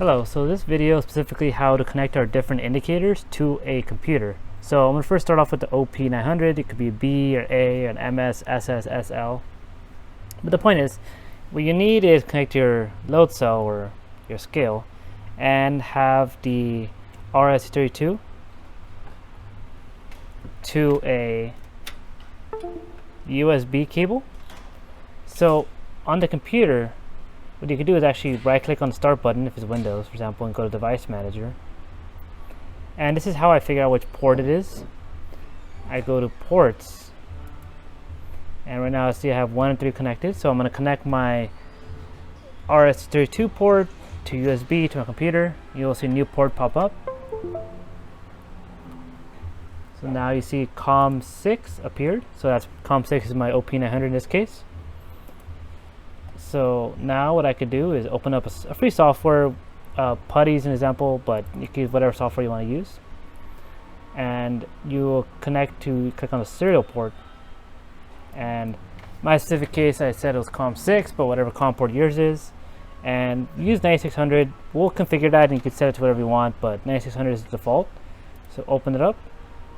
Hello, so this video is specifically how to connect our different indicators to a computer. So I'm going to first start off with the OP900. It could be a B or A or an MS, SS, SL. But the point is, what you need is connect your load cell or your scale and have the RS32 to a USB cable. So on the computer, what you can do is actually right click on the start button if it's Windows, for example, and go to device manager. And this is how I figure out which port it is. I go to ports, and right now I see I have 1 and 3 connected, so I'm going to connect my RS32 port to USB to my computer. You'll see a new port pop up. So now you see COM6 appeared, so that's COM6 is my OP900 in this case. So now what I could do is open up a free software. PuTTY is an example, but you can use whatever software you want to use. And you will click on the serial port. And my specific case, I said it was COM6, but whatever COM port yours is. And use 9600. We'll configure that and you can set it to whatever you want, but 9600 is the default. So open it up.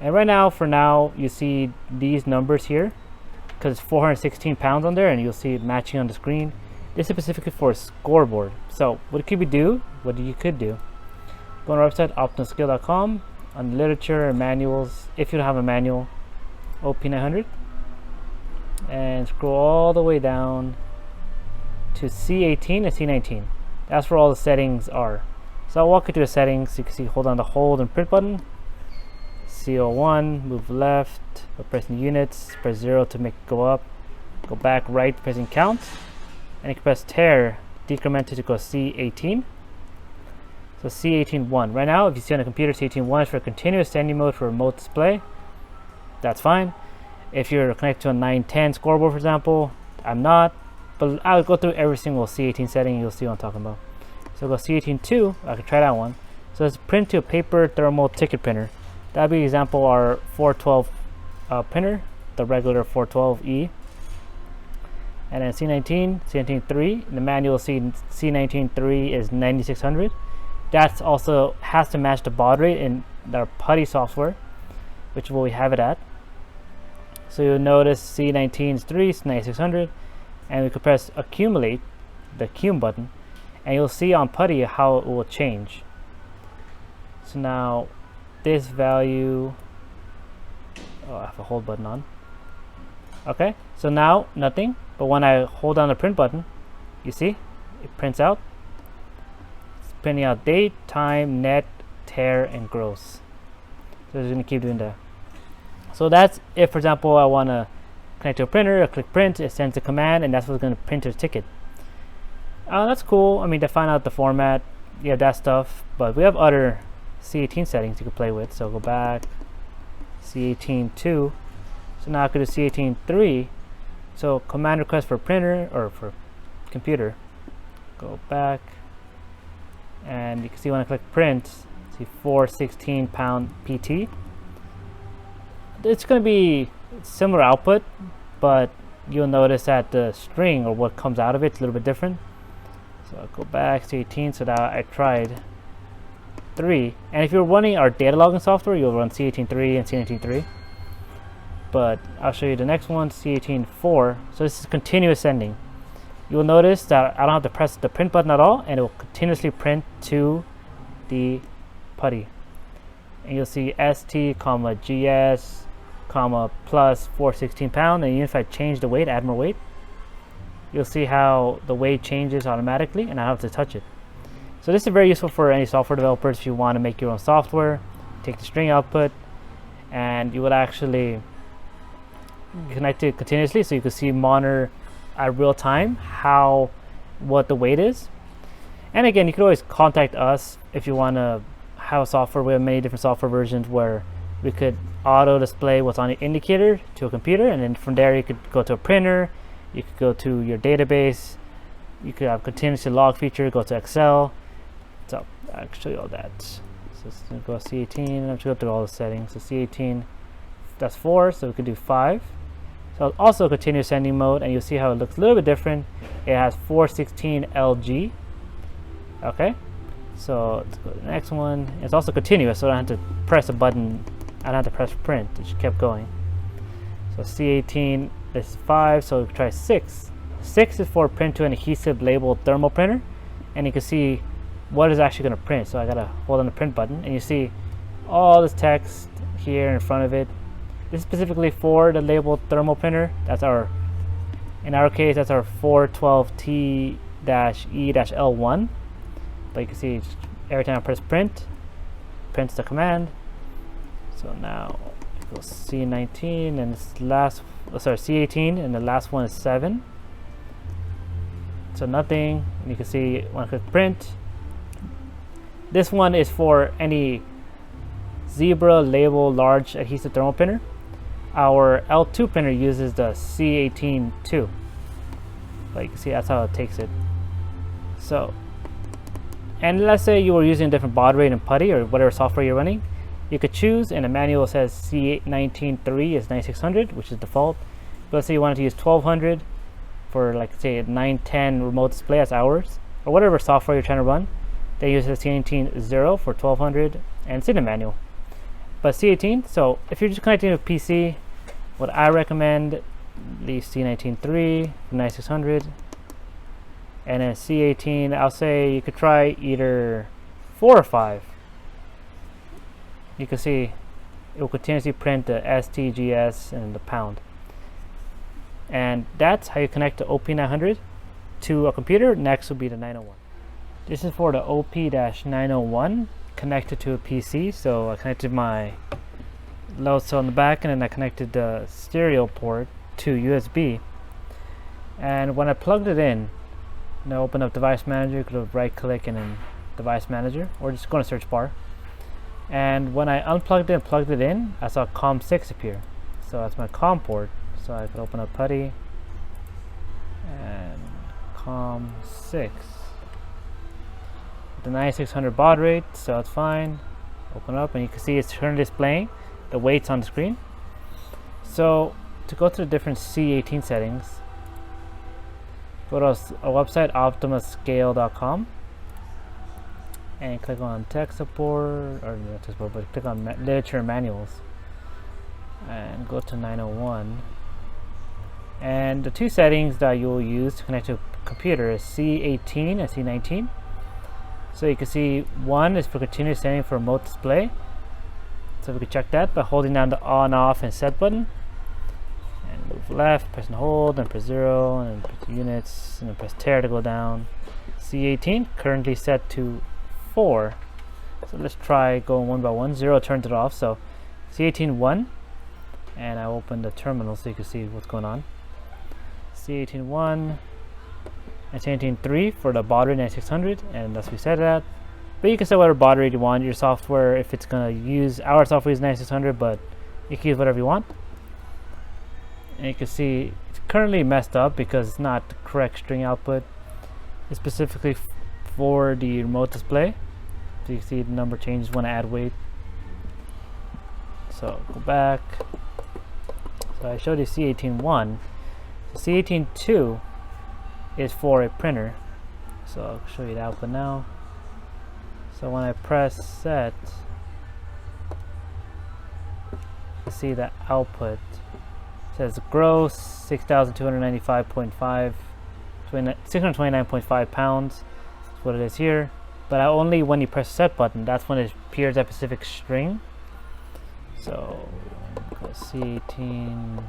And right now, for now, you see these numbers here, because it's 416 pounds on there, and you'll see it matching on the screen. This is specifically for a scoreboard. So what you could do, go on our website, optimascale.com, on literature and manuals, if you don't have a manual, OP900, and scroll all the way down to C18 and C19. That's where all the settings are. So I'll walk you through the settings. You can see, hold on the hold and print button. CO1, move left, pressing units, press 0 to make it go up, go back right, pressing count, and you can press tear, decrement it to go C18. So C18.1. Right now, if you see on the computer, C18.1 is for continuous standing mode for remote display. That's fine. If you're connected to a 910 scoreboard, for example, I'm not, but I'll go through every single C18 setting, you'll see what I'm talking about. So go C18.2, I can try that one. So let's print to a paper thermal ticket printer. That'd be example our 412 printer, the regular 412E. And then C19.3, in the manual C19.3 is 9600. That's also has to match the baud rate in our PuTTY software, which is what we have it at. So you'll notice C19 is 3, it's 9600, and we can press accumulate, the cum button, and you'll see on PuTTY how it will change. So now this value, I have a hold button on. Okay, so now nothing, but when I hold down the print button, you see it prints out. It's printing out date, time, net, tear, and gross. So it's going to keep doing that. So that's if, for example, I want to connect to a printer, I click print, it sends a command, and that's what's going to print the ticket. That's cool. I mean, to find out the format, yeah, that stuff, but we have other C18 settings you can play with. So go back, C18.2. So now I could do C18.3. So command request for printer or for computer. Go back, and you can see when I click print, see 416 pound PT. It's going to be similar output, but you'll notice that the string or what comes out of it's a little bit different. So I'll go back to 18. So now I tried 3, and if you're running our data logging software, you'll run C18.3 and C19.3. But I'll show you the next one, C18.4. So this is continuous sending. You will notice that I don't have to press the print button at all, and it will continuously print to the PuTTY. And you'll see ST, GS, plus 416 pound. And even if I change the weight, add more weight, you'll see how the weight changes automatically, and I don't have to touch it. So this is very useful for any software developers if you want to make your own software. Take the string output, and you would actually connect it continuously, so you can see monitor at real time what the weight is. And again, you can always contact us if you want to have a software. We have many different software versions where we could auto display what's on the indicator to a computer, and then from there you could go to a printer, you could go to your database, you could have continuous log feature, go to Excel. So I'll show you all that. So it's going to go C18. I'm just going to go through all the settings. So C18, that's 4, so we could do 5. So also continuous sending mode, and you'll see how it looks a little bit different. It has 416 LG. Okay, So let's go to the next one. It's also continuous, so I don't have to press a button. I don't have to press print. It just kept going. So C18 is 5, so try 6. 6 is for print to an adhesive labeled thermal printer, and you can see what is actually going to print. So I gotta hold on the print button, and you see all this text here in front of it. This is specifically for the labeled thermal printer. That's our, in our case, that's our 412T-E-L1. But you can see every time I press print, prints the command. So now it goes C19 and this last, C18, and the last one is 7. So nothing, and you can see when I click print. This one is for any zebra label large adhesive thermal printer. Our L2 printer uses the C18-2. But you can see that's how it takes it. So, and let's say you were using a different baud rate and putty or whatever software you're running, you could choose, and the manual says C19.3 is 9600, which is default. But let's say you wanted to use 1200 for, like, say a 910 remote display, that's hours, or whatever software you're trying to run. They use the C19.0 for 1200, and it's in the manual. But C18, so if you're just connecting to a PC, what I recommend, leave C19.3 for 9600, and then C18, I'll say you could try either 4 or 5. You can see it will continuously print the STGS and the pound. And that's how you connect the OP900 to a computer. Next will be the 901. This is for the OP-901 connected to a PC. So I connected my load cell in the back, and then I connected the stereo port to USB. And when I plugged it in, now open up Device Manager, go to right click and then Device Manager, or just go to search bar. And when I unplugged it and plugged it in, I saw COM6 appear. So that's my COM port. So I could open up PuTTY and COM6. The 9600 baud rate, so it's fine. Open up and you can see it's currently displaying the weights on the screen. So to go to the different C18 settings, go to our website optimascale.com and click on tech support, or not tech support, but click on literature and manuals and go to 901. And the two settings that you will use to connect to a computer is C18 and C19. So you can see one is for continuous setting for remote display. So we can check that by holding down the on, off, and set button. And move left, press and hold, and press 0, and then press units, and then press tear to go down. C18 currently set to 4. So let's try going one by one. 0 turns it off. So C18 1, and I open the terminal so you can see what's going on. C18 1 and C18 3 for the baud rate 9600, and that's what we set it at. But you can set whatever baud rate you want. Your software, if it's gonna use, our software is 9600, but you can use whatever you want. And you can see it's currently messed up because it's not the correct string output. It's specifically for the remote display. So you can see the number changes when I add weight. So go back. So I showed you C18 1. C18 2 is for a printer. So I'll show you the output now. So when I press set, you see the output says gross 6,295.5, 629.5 pounds. That's what it is here. But only when you press the set button, that's when it appears that specific string. So go C18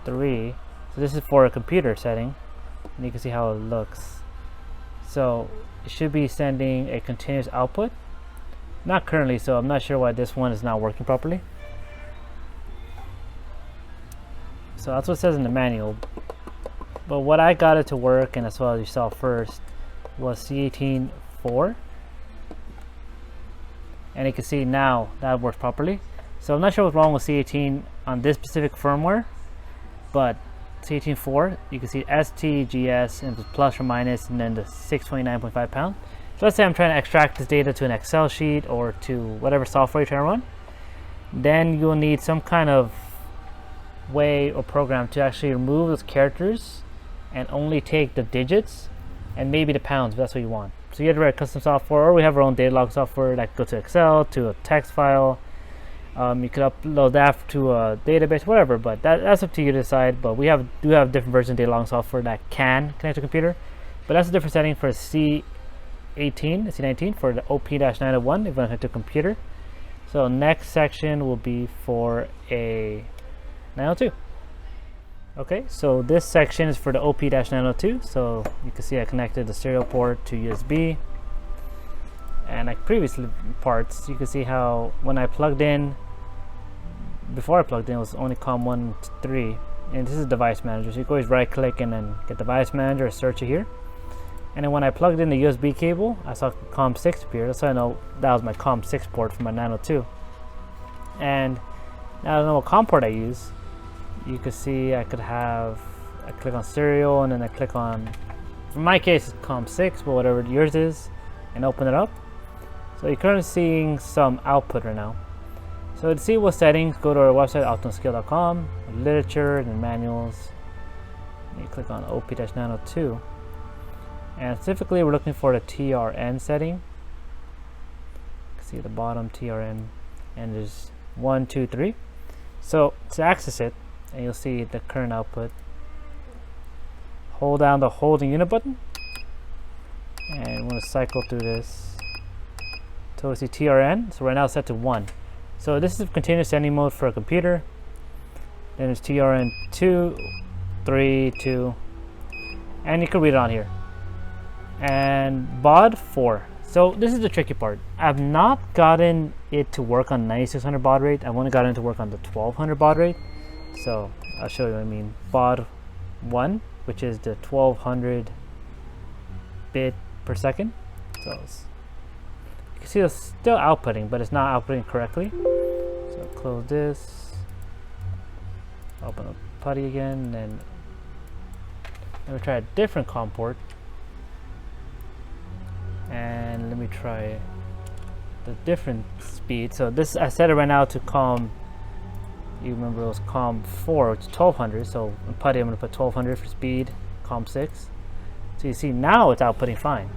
3. So this is for a computer setting, and you can see how it looks. So it should be sending a continuous output. Not currently, so I'm not sure why this one is not working properly. So that's what it says in the manual. But what I got it to work, and as well as you saw first, was C18 4. And you can see now that works properly. So I'm not sure what's wrong with C18 on this specific firmware, but C18 4, you can see STGS and plus or minus, and then the 629.5 pounds. So let's say I'm trying to extract this data to an Excel sheet or to whatever software you're trying to run. Then you'll need some kind of way or program to actually remove those characters and only take the digits and maybe the pounds if that's what you want. So you have to write custom software, or we have our own data log software that go to Excel, to a text file. You could upload that to a database, whatever, but that's up to you to decide. But we do have different versions of data log software that can connect to a computer, but that's a different setting for C18 and C19 for the OP-901 if you want to connect to a computer. So next section will be for a 902. Okay, so this section is for the OP-902. So you can see I connected the serial port to USB. And like previous parts, you can see how when I plugged in, before I plugged in, it was only COM1 to 3. And this is device manager. So you can always right click and then get device manager or search it here. And then when I plugged in the USB cable, I saw COM6 appear. That's how I know that was my COM6 port for my 902. And now I don't know what COM port I use. You can see I click on serial and then I click on, for my case it's COM6, but whatever yours is, and open it up. So you're currently seeing some output right now. So to see what settings, go to our website, optimascale.com, literature and then manuals. You click on OP-902. And specifically we're looking for the TRN setting. You can see the bottom TRN, and there's 1, 2, 3. So to access it, and you'll see the current output, hold down the hold and unit button, and we're going to cycle through this until we see TRN. So right now it's set to 1. So this is continuous sending mode for a computer. Then it's TRN 2, 3, 2, and you can read it on here. And baud 4. So this is the tricky part. I've not gotten it to work on 9600 baud rate. I've only gotten it to work on the 1200 baud rate. So I'll show you what I mean. Baud 1, which is the 1200 bit per second. So you can see it's still outputting, but it's not outputting correctly. So close this, open up PuTTY again, and then let me try a different COM port. And let me try the different speed. So this, I set it right now to COM, you remember it was COM4, which is 1200. So in PuTTY I'm going to put 1200 for speed, COM6. So you see now it's outputting fine.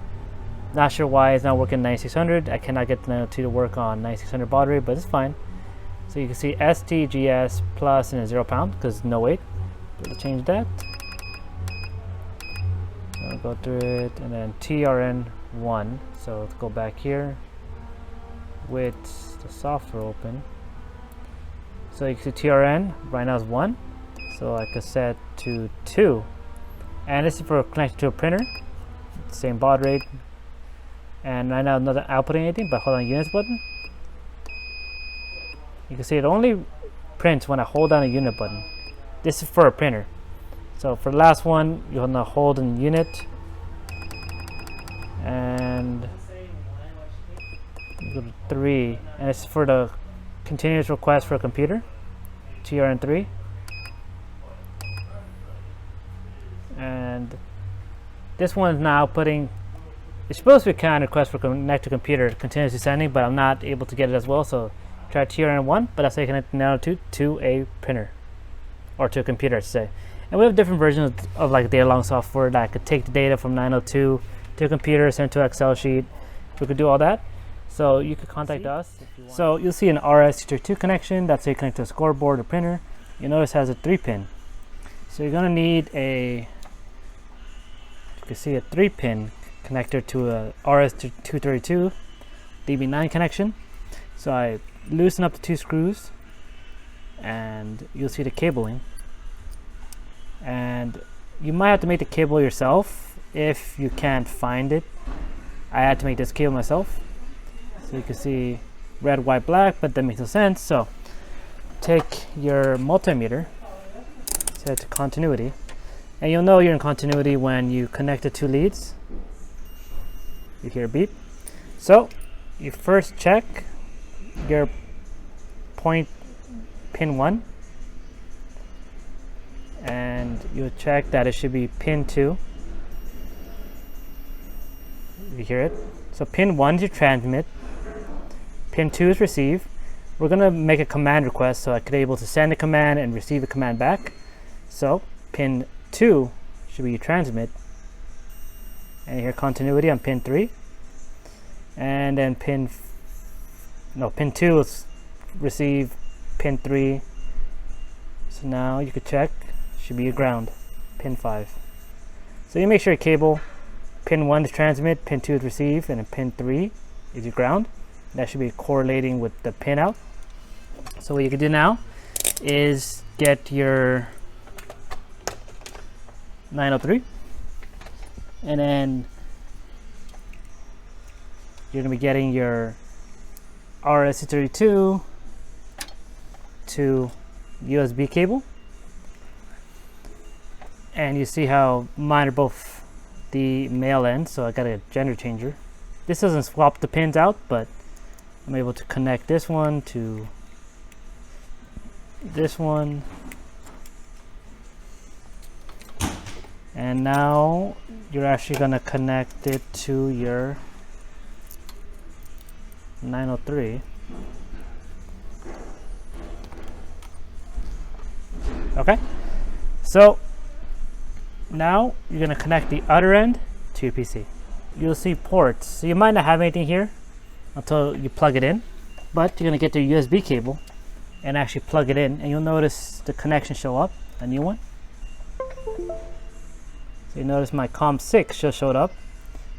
Not sure why it's not working 9600. I cannot get the 902 to work on 9600 baud rate, but it's fine. So you can see STGS plus and a 0 pound because no weight. We'll change that. I'll go through it, and then TRN1. So let's go back here with the software open. So you can see TRN right now is 1. So I could set to 2. And this is for connected to a printer. Same baud rate. And right now not outputting anything, but hold on the units button. You can see it only prints when I hold down a unit button. This is for a printer. So for the last one, you're gonna hold in unit, and you go to 3, and it's for the continuous request for a computer, TRN3. And this one is now putting, it's supposed to be kind of request for connect to computer continuously sending, but I'm not able to get it as well. So try TRN1, but that's how you connect now to a printer, or to a computer, I should say. And we have different versions of like data log software that could take the data from 902 to a computer, send it to an Excel sheet. We could do all that. So you could contact us. So you'll see an RS-232 connection. That's how you connect to a scoreboard or printer. You notice it has a 3-pin. So you're gonna need a, you can see a 3-pin connector to a RS-232 DB9 connection. So I loosen up the 2 screws, and you'll see the cabling. And you might have to make the cable yourself if you can't find it. I had to make this cable myself. So you can see red, white, black, but that makes no sense. So take your multimeter, set it to continuity, and you'll know you're in continuity when you connect the 2 leads. You hear a beep. So you first check your pin 1, and you'll check that it should be pin 2. You hear it? So pin 1 is your transmit, pin 2 is receive. We're gonna make a command request, so I could be able to send a command and receive a command back. So pin 2 should be your transmit, and you hear continuity on pin 3. and then pin 2 is receive, pin 3. So now you could check, should be your ground, pin 5. So you make sure your cable, pin 1 is transmit, pin 2 is receive, and then pin 3 is your ground. That should be correlating with the pin out. So what you can do now is get your 903, and then you're going to be getting your RS-232 to USB cable, and you see how mine are both the male end, so I got a gender changer. This doesn't swap the pins out, but I'm able to connect this one to this one, and now you're actually going to connect it to your 903. Okay, so now you're going to connect the other end to your PC. You'll see ports, so you might not have anything here until you plug it in, but you're going to get the USB cable and actually plug it in, and you'll notice the connection show up, a new one. So you notice my COM6 just showed up,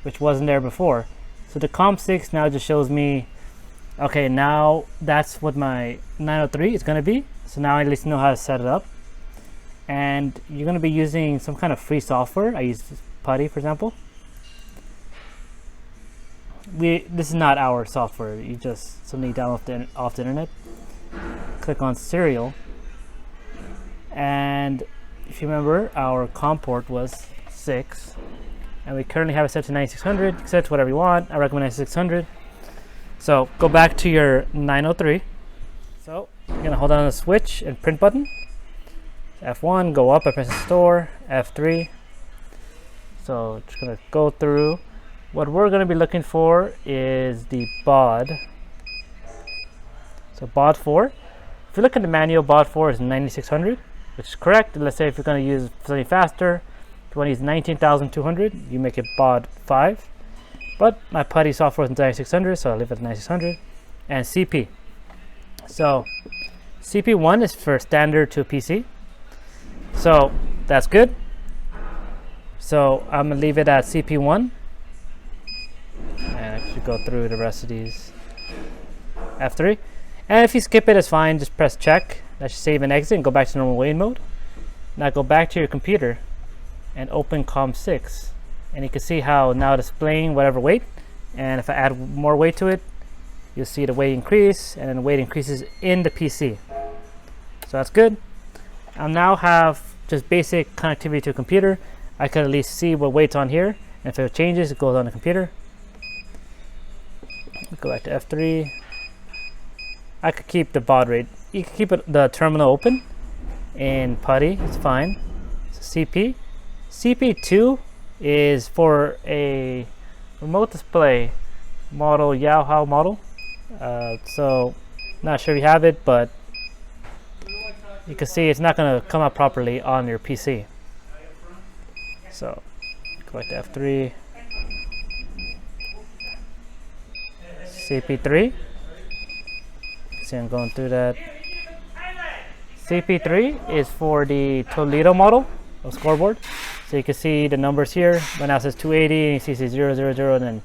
which wasn't there before. So the COM6 now just shows me, okay, now that's what my 903 is going to be. So now I at least know how to set it up. And you're going to be using some kind of free software. I use Putty, for example. This is not our software. You just something you download off the internet. Click on serial, and if you remember, our COM port was 6, and we currently have it set to 9600. You can set to whatever you want. I recommend 9600. So go back to your 903. So you're gonna hold on the switch and print button. F1, go up by pressing store. F3. So just gonna go through. What we're gonna be looking for is the baud. So baud 4. If you look at the manual, baud 4 is 9600, which is correct. Let's say if you're going to use something faster, if you want to use 19200, you make it baud 5. But my Putty software is 9600, so I'll leave it at 9600. And CP. So CP1 is for standard to a PC. So that's good. So I'm going to leave it at CP1. And actually go through the rest of these. F3. And if you skip it, it's fine. Just press check. That should save and exit and go back to normal waiting mode. Now go back to your computer and open COM6. And you can see how now displaying whatever weight. And if I add more weight to it, you'll see the weight increase, and then the weight increases in the PC. So that's good. I'll now have just basic connectivity to a computer. I can at least see what weight's on here. And if it changes, it goes on the computer. Go back to F3. I could keep the baud rate. You can keep the terminal open in Putty, it's fine. So CP. CP2 is for a remote display model, Yahoo model. So not sure if you have it, but you can see it's not going to come out properly on your PC. So go back to F3. CP3. See, I'm going through that. CP3 is for the Toledo model of scoreboard. So you can see the numbers here. Right now it says 280, and you see it says 000, and then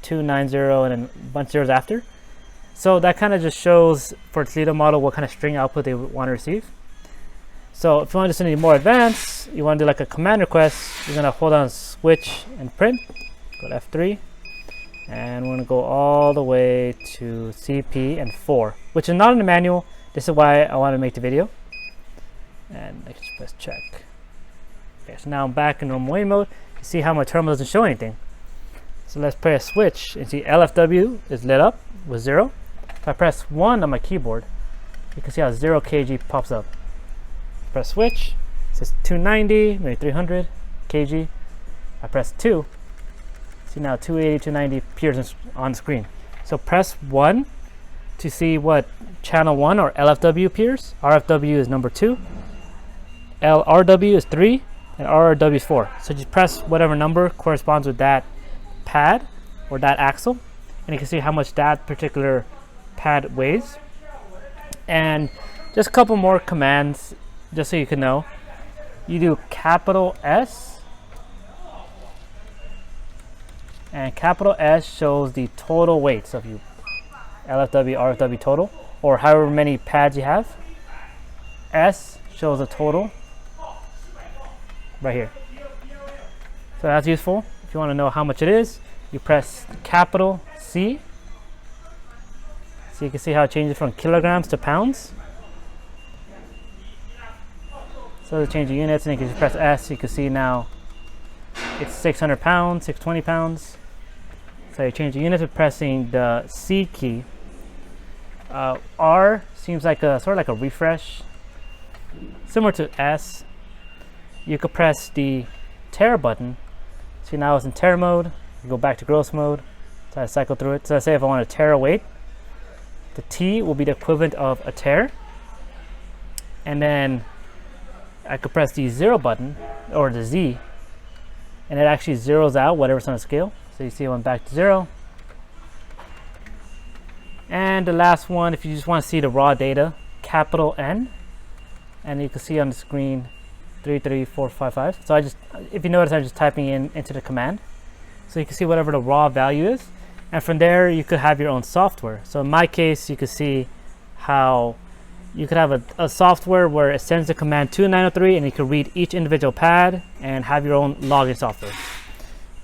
290, and then a bunch of zeros after. So that kind of just shows for Toledo model what kind of string output they want to receive. So if you want to send any more advanced, you want to do like a command request, you're going to hold on switch and print. Go to F3. And we're going to go all the way to CP and 4, which is not in the manual. This is why I want to make the video. And I can just press check. Okay, so now I'm back in normal waiting mode. You see how my terminal doesn't show anything. So let's press switch and see LFW is lit up with 0. If I press 1 on my keyboard, you can see how 0 kg pops up. Press switch, it says 290, maybe 300 kg. I press 2. See now 280, 290 appears on screen. So press 1 to see what channel 1 or LFW appears. RFW is number 2. LRW is 3. And RRW is 4. So just press whatever number corresponds with that pad or that axle. and you can see how much that particular pad weighs. And just a couple more commands, just so you can know. You do capital S, and capital S shows the total weights of you, LFW, RFW total, or however many pads you have. S shows the total right here. So that's useful. If you want to know how much it is, you press capital C. So you can see how it changes from kilograms to pounds. So to change the units, and you can press S, you can see now it's 600 pounds, 620 pounds. So you change the units with pressing the C key. R seems like a sort of like a refresh, similar to S. You could press the tare button. See, now it's in tare mode. You go back to gross mode. So I cycle through it. So let's say if I want to tare a weight, the T will be the equivalent of a tare. And then I could press the 0 button, or the Z, and it actually zeroes out whatever's on the scale. So you see it went back to 0. And the last one, if you just want to see the raw data, capital N, and you can see on the screen 33455. So I just, if you notice, I'm just typing into the command. So you can see whatever the raw value is. And from there, you could have your own software. So in my case, you could see how you could have a software where it sends the command to 903, and you could read each individual pad and have your own login software.